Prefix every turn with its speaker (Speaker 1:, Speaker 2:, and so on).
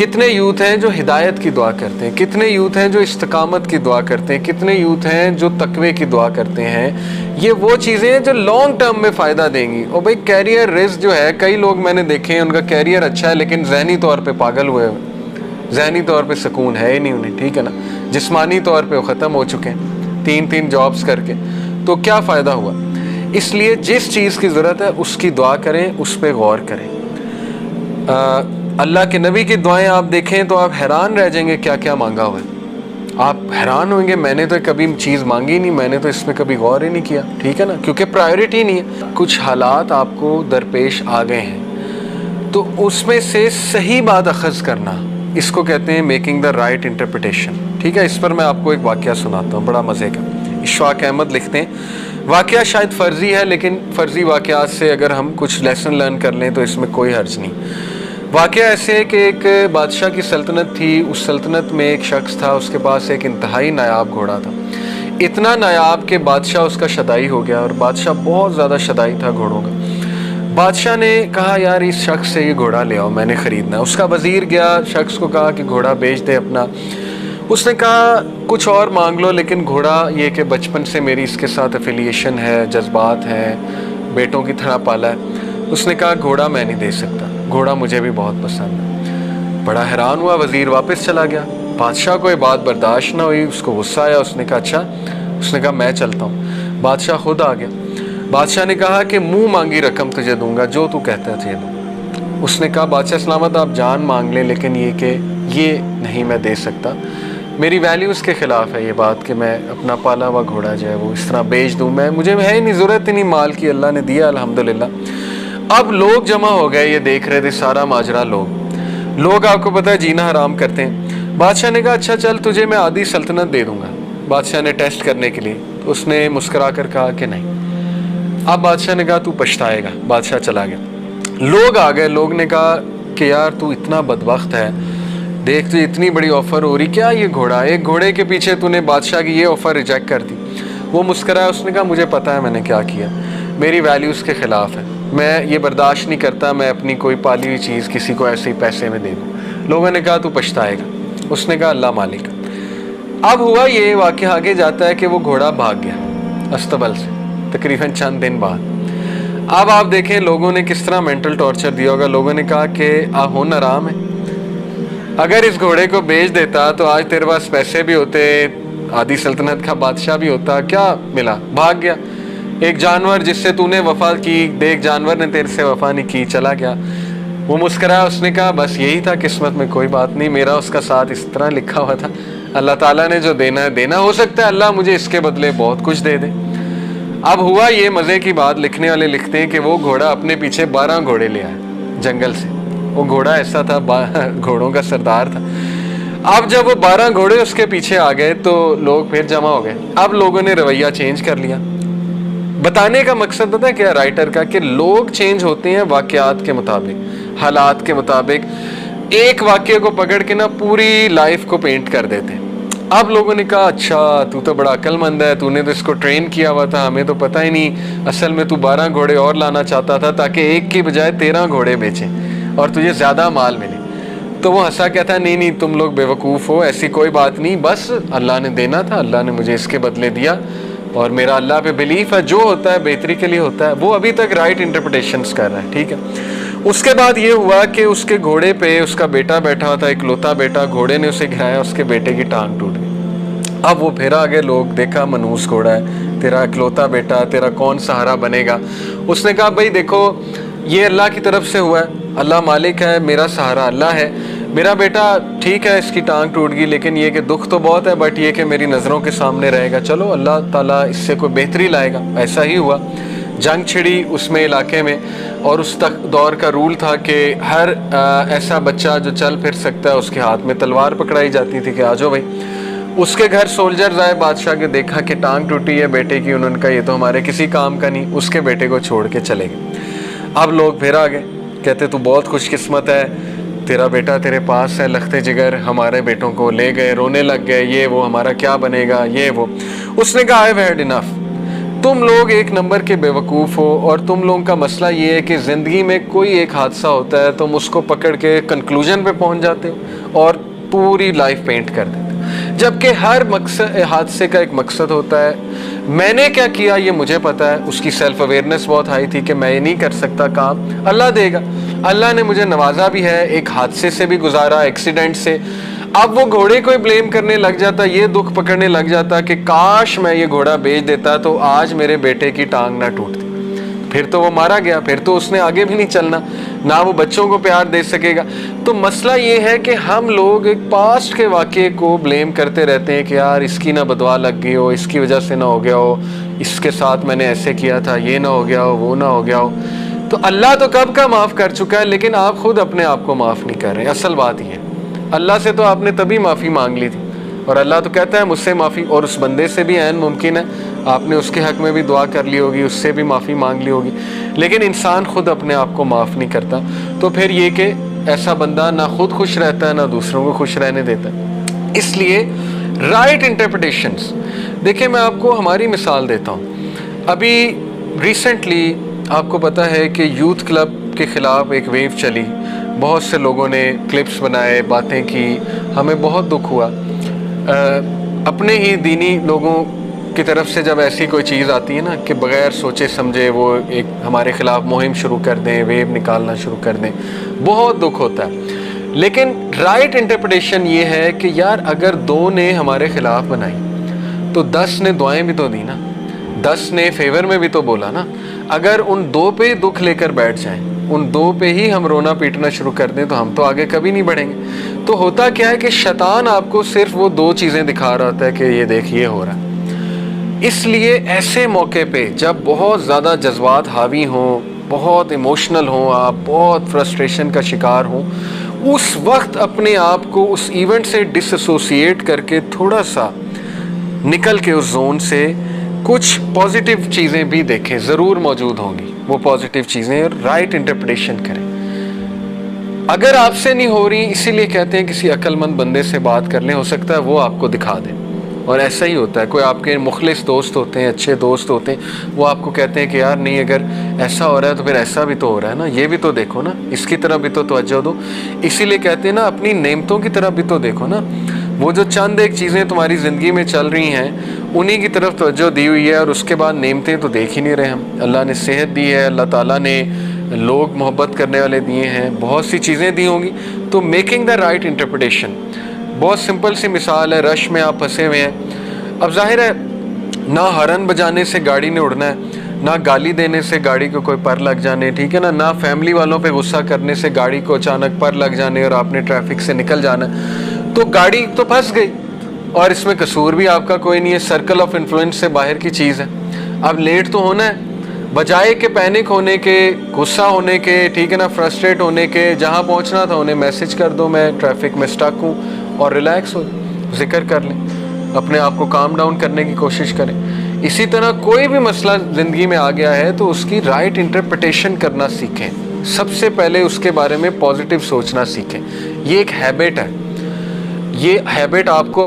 Speaker 1: کتنے یوتھ ہیں جو ہدایت کی دعا کرتے ہیں, کتنے یوتھ ہیں جو استقامت کی دعا کرتے ہیں, کتنے یوتھ ہیں جو تقوی کی دعا کرتے ہیں. یہ وہ چیزیں ہیں جو لانگ ٹرم میں فائدہ دیں گی. اور بھائی کیریئر رسک جو ہے, کئی لوگ میں نے دیکھے ہیں ان کا کیریئر اچھا ہے لیکن ذہنی طور پہ پاگل ہوئے ہوئے, ذہنی طور پہ سکون ہے ہی نہیں انہیں, ٹھیک ہے نا. جسمانی طور پہ وہ ختم ہو چکے ہیں 3 جابس کر کے, تو کیا فائدہ ہوا. اس لیے جس چیز کی ضرورت ہے اس کی دعا کریں, اس پہ غور کریں. اللہ کے نبی کی دعائیں آپ دیکھیں تو آپ حیران رہ جائیں گے کیا کیا مانگا ہوا ہے. آپ حیران ہوئیں گے میں نے تو کبھی چیز مانگی نہیں, میں نے تو اس میں کبھی غور ہی نہیں کیا, ٹھیک ہے نا, کیونکہ پرائیورٹی نہیں ہے. کچھ حالات آپ کو درپیش آ گئے ہیں تو اس میں سے صحیح بات اخذ کرنا, اس کو کہتے ہیں میکنگ دا رائٹ انٹرپریٹیشن, ٹھیک ہے. اس پر میں آپ کو ایک واقعہ سناتا ہوں بڑا مزے کا. اشفاق احمد لکھتے ہیں, واقعہ شاید فرضی ہے لیکن فرضی واقعات سے اگر ہم کچھ لیسن لرن کر لیں تو اس میں کوئی حرج نہیں. واقعہ ایسے ہے کہ ایک بادشاہ کی سلطنت تھی. اس سلطنت میں ایک شخص تھا, اس کے پاس ایک انتہائی نایاب گھوڑا تھا. اتنا نایاب کہ بادشاہ اس کا شدائی ہو گیا, اور بادشاہ بہت زیادہ شدائی تھا گھوڑوں کا. بادشاہ نے کہا یار اس شخص سے یہ گھوڑا لے آؤ, میں نے خریدنا. اس کا وزیر گیا, شخص کو کہا کہ گھوڑا بیچ دے اپنا. اس نے کہا کچھ اور مانگ لو لیکن گھوڑا یہ کہ بچپن سے میری اس کے ساتھ افیلیشن ہے, جذبات ہیں, بیٹوں کی طرح پالا ہے. اس نے کہا گھوڑا میں نہیں دے سکتا, گھوڑا مجھے بھی بہت پسند ہے. بڑا حیران ہوا وزیر, واپس چلا گیا. بادشاہ کو یہ بات برداشت نہ ہوئی, اس کو غصہ آیا. اس نے کہا اچھا, اس نے کہا میں چلتا ہوں. بادشاہ خود آ گیا. بادشاہ نے کہا کہ منہ مانگی رقم تجھے دوں گا, جو تو کہتا ہے تجھے دوں. اس نے کہا بادشاہ سلامت آپ جان مانگ لیں لیکن یہ کہ یہ نہیں میں دے سکتا, میری ویلیوز کے خلاف ہے یہ بات کہ میں اپنا پالا ہوا گھوڑا جو ہے وہ اس طرح بیچ دوں. مجھے ہے ہی نہیں, ضرورت ہی نہیں مال کی, اللہ نے دیا الحمدللہ. اب لوگ جمع ہو گئے, یہ دیکھ رہے تھے سارا ماجرا. لوگ آپ کو پتہ ہے جینا حرام کرتے ہیں. بادشاہ نے کہا اچھا چل تجھے میں آدھی سلطنت دے دوں گا. بادشاہ نے ٹیسٹ کرنے کے لیے, اس نے مسکرا کر کہا کہ نہیں. اب بادشاہ نے کہا تو پچھتائے گا. بادشاہ چلا گیا. لوگ آ گئے, لوگ نے کہا کہ یار تو اتنا بدبخت ہے, دیکھ تو اتنی بڑی آفر ہو رہی, کیا یہ گھوڑا, ایک گھوڑے کے پیچھے تو نے بادشاہ کی یہ آفر ریجیکٹ کر دی. وہ مسکرایا, اس نے کہا مجھے پتہ ہے میں نے کیا کیا, میری ویلیوز کے خلاف ہے, میں یہ برداشت نہیں کرتا میں اپنی کوئی پالی ہوئی چیز کسی کو ایسے ہی پیسے میں دے دوں. لوگوں نے کہا تو پچھتائے گا. اس نے کہا اللہ مالک. اب ہوا یہ واقعہ آگے جاتا ہے کہ وہ گھوڑا بھاگ گیا استبل سے تقریباً چند دن بعد. اب آپ دیکھیں لوگوں نے کس طرح مینٹل ٹارچر دیا ہوگا. لوگوں نے کہا کہ ہون حرام ہے, اگر اس گھوڑے کو بیچ دیتا تو آج تیرے پاس پیسے بھی ہوتے, آدھی سلطنت کا بادشاہ بھی ہوتا, کیا ملا, بھاگ گیا. ایک جانور جس سے تو نے وفا کی, دیکھ جانور نے تیرے سے وفا نہیں کی, چلا گیا. وہ مسکرایا, اس نے کہا بس یہی تھا قسمت میں, کوئی بات نہیں, میرا اس کا ساتھ اس طرح لکھا ہوا تھا, اللہ تعالیٰ نے جو دینا ہے دینا, ہو سکتا ہے اللہ مجھے اس کے بدلے بہت کچھ دے دے. اب ہوا یہ مزے کی بات, لکھنے والے لکھتے ہیں کہ وہ گھوڑا اپنے پیچھے 12 گھوڑے لے آیا جنگل سے. وہ گھوڑا ایسا تھا, گھوڑوں کا سردار تھا. اب جب وہ 12 گھوڑے اس کے پیچھے آ گئے تو لوگ پھر جمع ہو گئے. اب لوگوں نے رویہ چینج کر لیا. بتانے کا مقصد پتہ ہے کیا رائٹر کا, کہ لوگ چینج ہوتے ہیں واقعات کے مطابق, حالات کے مطابق. ایک واقعے کو پکڑ کے نا پوری لائف کو پینٹ کر دیتے ہیں. اب لوگوں نے کہا اچھا تو بڑا عقل مند ہے, تو نے تو اس کو ٹرین کیا ہوا تھا, ہمیں تو پتہ ہی نہیں, اصل میں تو 12 گھوڑے اور لانا چاہتا تھا تاکہ ایک کی بجائے 13 گھوڑے بیچیں اور تجھے زیادہ مال ملے. تو وہ ہنسا کہتا ہے نہیں تم لوگ بیوقوف ہو, ایسی کوئی بات نہیں, بس اللہ نے دینا تھا, اللہ نے مجھے اس کے بدلے دیا, اور میرا اللہ پہ بلیف ہے, جو ہوتا ہے بہتری کے لیے ہوتا ہے. وہ ابھی تک رائٹ انٹرپریٹیشنز کر رہا ہے, ٹھیک ہے. اس کے بعد یہ ہوا کہ اس کے گھوڑے پہ اس کا بیٹا بیٹھا ہوا تھا, اکلوتا بیٹا, گھوڑے نے اسے گرایا, اس کے بیٹے کی ٹانگ ٹوٹ گئی. اب وہ پھر آگے لوگ, دیکھا منوس گھوڑا ہے, تیرا اکلوتا بیٹا, تیرا کون سہارا بنے گا. اس نے کہا بھائی دیکھو یہ اللہ کی طرف سے ہوا ہے, اللہ مالک ہے, میرا سہارا اللہ ہے, میرا بیٹا ٹھیک ہے اس کی ٹانگ ٹوٹ گئی لیکن یہ کہ دکھ تو بہت ہے, بٹ یہ کہ میری نظروں کے سامنے رہے گا, چلو اللہ تعالیٰ اس سے کوئی بہتری لائے گا. ایسا ہی ہوا. جنگ چھڑی اس میں علاقے میں, اور اس دور کا رول تھا کہ ہر ایسا بچہ جو چل پھر سکتا ہے اس کے ہاتھ میں تلوار پکڑائی جاتی تھی کہ آجو بھائی. اس کے گھر سولجرز آئے بادشاہ کے, دیکھا کہ ٹانگ ٹوٹی ہے بیٹے کی, انہوں نے کہا یہ تو ہمارے کسی کام کا نہیں, اس کے بیٹے کو چھوڑ کے چلے گئے. اب لوگ پھر آ گئے, کہتے تو بہت خوش قسمت ہے, تیرا بیٹا تیرے پاس ہے, لختے جگر ہمارے بیٹوں کو لے گئے, رونے لگ گئے, یہ وہ ہمارا کیا بنے گا, یہ وہ. اس نے کہا I've had enough, تم لوگ ایک نمبر کے بیوقوف ہو، اور تم لوگوں کا مسئلہ یہ ہے کہ زندگی میں کوئی ایک حادثہ ہوتا ہے تم اس کو پکڑ کے کنکلوژن پہ پہنچ جاتے ہو اور پوری لائف پینٹ کر دیتے ہو، جبکہ ہر حادثے کا ایک مقصد ہوتا ہے۔ میں نے کیا کیا یہ مجھے پتا ہے، اس کی سیلف اویئرنیس بہت ہائی تھی کہ میں یہ نہیں کر سکتا کام، اللہ دے گا۔ اللہ نے مجھے نوازا بھی ہے، ایک حادثے سے بھی گزارا، ایکسیڈنٹ سے۔ اب وہ گھوڑے کو بلیم کرنے لگ جاتا، یہ دکھ پکڑنے لگ جاتا کہ کاش میں یہ گھوڑا بیچ دیتا تو آج میرے بیٹے کی ٹانگ نہ ٹوٹتی، پھر تو وہ مارا گیا، پھر تو اس نے آگے بھی نہیں چلنا، نہ وہ بچوں کو پیار دے سکے گا۔ تو مسئلہ یہ ہے کہ ہم لوگ ایک پاسٹ کے واقعے کو بلیم کرتے رہتے ہیں کہ یار اس کی نہ بدعا لگ گئی ہو، اس کی وجہ سے نہ ہو گیا ہو، اس کے ساتھ میں نے ایسے کیا تھا، یہ نہ ہو گیا ہو، وہ نہ ہو گیا ہو۔ تو اللہ تو کب کا معاف کر چکا ہے، لیکن آپ خود اپنے آپ کو معاف نہیں کر رہے۔ اصل بات یہ ہے، اللہ سے تو آپ نے تبھی معافی مانگ لی تھی، اور اللہ تو کہتا ہے مجھ سے معافی، اور اس بندے سے بھی عین ممکن ہے آپ نے اس کے حق میں بھی دعا کر لی ہوگی، اس سے بھی معافی مانگ لی ہوگی، لیکن انسان خود اپنے آپ کو معاف نہیں کرتا۔ تو پھر یہ کہ ایسا بندہ نہ خود خوش رہتا ہے نہ دوسروں کو خوش رہنے دیتا ہے۔ اس لیے رائٹ انٹرپریٹیشنز، دیکھیں میں آپ کو ہماری مثال دیتا ہوں۔ ابھی ریسنٹلی آپ کو پتہ ہے کہ یوتھ کلب کے خلاف ایک ویو چلی، بہت سے لوگوں نے کلپس بنائے، باتیں کی، ہمیں بہت دکھ ہوا۔ اپنے ہی دینی لوگوں کی طرف سے جب ایسی کوئی چیز آتی ہے نا کہ بغیر سوچے سمجھے وہ ایک ہمارے خلاف مہم شروع کر دیں، ویو نکالنا شروع کر دیں، بہت دکھ ہوتا ہے۔ لیکن رائٹ انٹرپریٹیشن یہ ہے کہ یار اگر 2 نے ہمارے خلاف بنائی تو 10 نے دعائیں بھی تو دی نا، 10 نے فیور میں بھی تو بولا نا۔ اگر ان 2 پہ دکھ لے کر بیٹھ جائیں، ان 2 پہ ہی ہم رونا پیٹنا شروع کر دیں تو ہم تو آگے کبھی نہیں بڑھیں گے۔ تو ہوتا کیا ہے کہ شیطان آپ کو صرف وہ 2 چیزیں دکھا رہا ہوتا ہے کہ یہ دیکھ یہ ہو رہا ہے۔ اس لیے ایسے موقع پہ جب بہت زیادہ جذبات حاوی ہوں، بہت ایموشنل ہوں، آپ بہت فرسٹریشن کا شکار ہوں، اس وقت اپنے آپ کو اس ایونٹ سے ڈس ایسوسیٹ کر کے تھوڑا سا نکل کے اس زون سے کچھ پازیٹیو چیزیں بھی دیکھیں، ضرور موجود ہوں گی وہ پازیٹیو چیزیں، اور رائٹ انٹرپریٹیشن کریں۔ اگر آپ سے نہیں ہو رہی، اسی لیے کہتے ہیں کسی عقل مند بندے سے بات کر لیں، ہو سکتا ہے وہ آپ کو دکھا دیں۔ اور ایسا ہی ہوتا ہے، کوئی آپ کے مخلص دوست ہوتے ہیں، اچھے دوست ہوتے ہیں، وہ آپ کو کہتے ہیں کہ یار نہیں، اگر ایسا ہو رہا ہے تو پھر ایسا بھی تو ہو رہا ہے نا، یہ بھی تو دیکھو نا، اس کی طرف بھی تو توجہ دو۔ اسی لیے کہتے ہیں نا اپنی نعمتوں کی طرف بھی تو دیکھو نا، وہ جو چند ایک چیزیں تمہاری زندگی میں چل رہی ہیں انہی کی طرف توجہ دی ہوئی ہے، اور اس کے بعد نعمتیں تو دیکھ ہی نہیں رہے ہم۔ اللہ نے صحت دی ہے، اللہ تعالیٰ نے لوگ محبت کرنے والے دیے ہیں، بہت سی چیزیں دی ہوں گی۔ تو میکنگ دا رائٹ انٹرپریٹیشن، بہت سمپل سی مثال ہے، رش میں آپ پھنسے ہوئے ہیں، اب ظاہر ہے نہ ہارن بجانے سے گاڑی نے اڑنا ہے، نہ گالی دینے سے گاڑی کو کوئی پر لگ جانے، ٹھیک ہے نا، نہ فیملی والوں پہ غصہ کرنے سے گاڑی کو اچانک پر لگ جانے اور آپ نے ٹریفک سے نکل جانا ہے۔ تو گاڑی تو پھنس گئی، اور اس میں قصور بھی آپ کا کوئی نہیں ہے، سرکل آف انفلوئنس سے باہر کی چیز ہے۔ اب لیٹ تو ہونا ہے، بجائے کہ پینک ہونے کے، غصہ ہونے کے، ٹھیک ہے نا، فرسٹریٹ ہونے کے، جہاں پہنچنا تھا انہیں میسج کر دو میں ٹریفک میں سٹک ہوں، اور ریلیکس ہو، ذکر کر لیں، اپنے آپ کو کام ڈاؤن کرنے کی کوشش کریں۔ اسی طرح کوئی بھی مسئلہ زندگی میں آ گیا ہے تو اس کی رائٹ انٹرپریٹیشن کرنا سیکھیں، سب سے پہلے اس کے بارے میں پازیٹیو سوچنا سیکھیں۔ یہ ایک ہیبٹ ہے، یہ ہیبٹ آپ کو